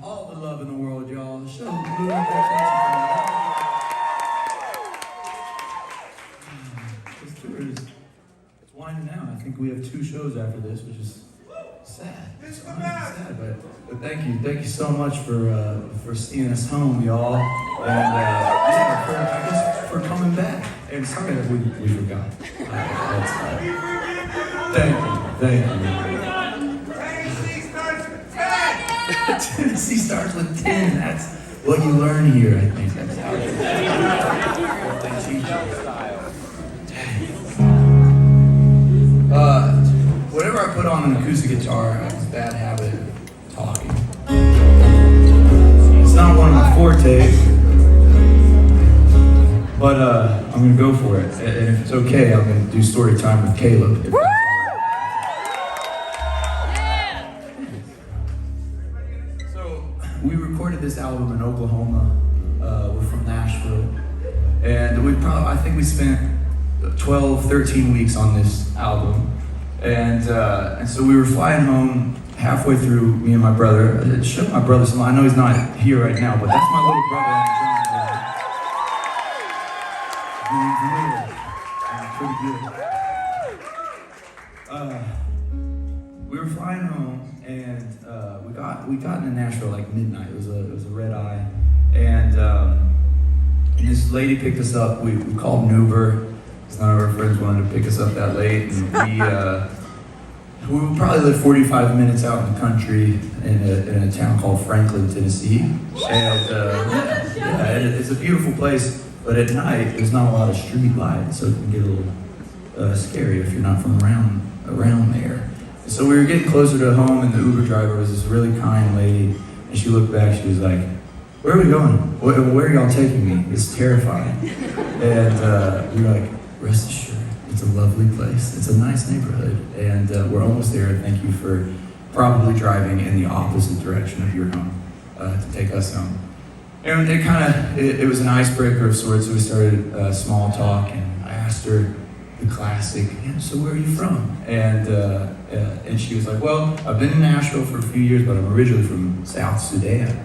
all the love in the world, y'all. Show Blue Appreciation. This tour is it's winding down. I think we have 2 shows after this, which is sad. It's sad, but thank you so much for seeing us home, y'all, and I guess for coming back. And sorry that we forgot. Thank you. Tennessee starts with 10. That's what you learn here, I think. That's how they teach you. Whenever I put on an acoustic guitar, I have this bad habit of talking. It's not one of my fortes, but I'm gonna go for it. And if it's okay, I'm gonna do story time with Caleb. We recorded this album in Oklahoma. We're from Nashville. And I think we spent 12, 13 weeks on this album. And so we were flying home halfway through, me and my brother. Show my brother some. I know he's not here right now, but that's my little brother. Pretty good. We were flying home, and we got into Nashville like midnight. It was a red eye, and this lady picked us up. We called an Uber because none of our friends wanted to pick us up that late, and we probably lived 45 minutes out in the country in a town called Franklin, Tennessee, and it's a beautiful place. But at night, there's not a lot of street lights, so it can get a little scary if you're not from around there. So we were getting closer to home, and the Uber driver was this really kind lady, and she looked back, she was like, "Where are we going? Where are y'all taking me? It's terrifying." And we were like, "Rest assured, it's a lovely place. It's a nice neighborhood, and we're almost there. Thank you for probably driving in the opposite direction of your home to take us home." And it was an icebreaker of sorts, so we started small talk, and I asked her the classic, "So where are you from?" And she was like, "Well, I've been in Nashville for a few years, but I'm originally from South Sudan."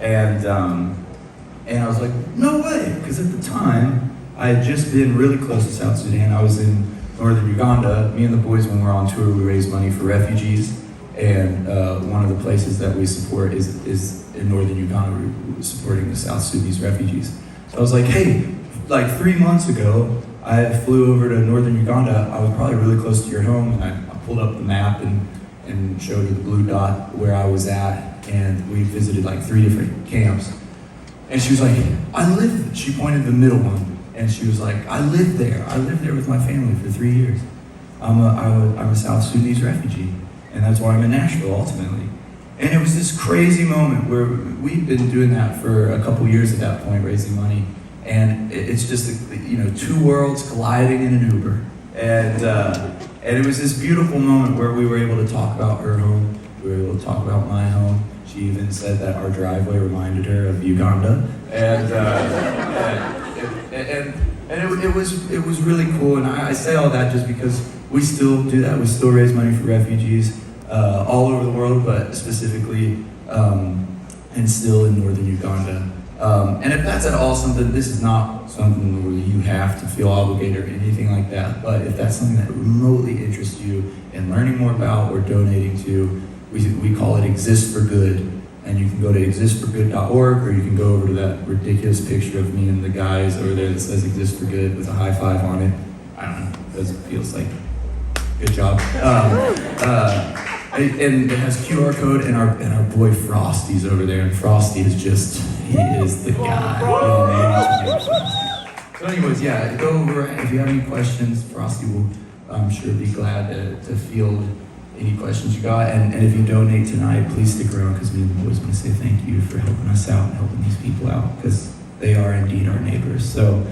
And I was like, "No way," because at the time, I had just been really close to South Sudan. I was in northern Uganda. Me and the boys, when we're on tour, we raise money for refugees. And one of the places that we support is in northern Uganda. We're supporting the South Sudanese refugees. So I was like, "Hey, like 3 months ago, I flew over to northern Uganda. I was probably really close to your home, and I pulled up the map and showed her the blue dot where I was at, and we visited like 3 different camps." And she was like, she pointed the middle one, and she was like, I lived there with my family for 3 years. I'm a South Sudanese refugee, and that's why I'm in Nashville ultimately. And it was this crazy moment where we'd been doing that for a couple years at that point, raising money. And it's just, 2 worlds colliding in an Uber. And it was this beautiful moment where we were able to talk about her home. We were able to talk about my home. She even said that our driveway reminded her of Uganda. And it was really cool. And I say all that just because we still do that. We still raise money for refugees all over the world, but specifically and still in northern Uganda. And if that's at all something, this is not something where you have to feel obligated or anything like that, but if that's something that remotely interests you in learning more about or donating to, we call it Exist for Good. And you can go to existforgood.org, or you can go over to that ridiculous picture of me and the guys over there that says Exist for Good with a high five on it. I don't know, because it feels like, good job. And it has QR code, and our boy Frosty's over there, and Frosty is he is the guy. So anyways, yeah, go over, if you have any questions, Frosty will, I'm sure, be glad to field any questions you got. And if you donate tonight, please stick around, because me and the boys want to say thank you for helping us out and helping these people out, because they are indeed our neighbors. So,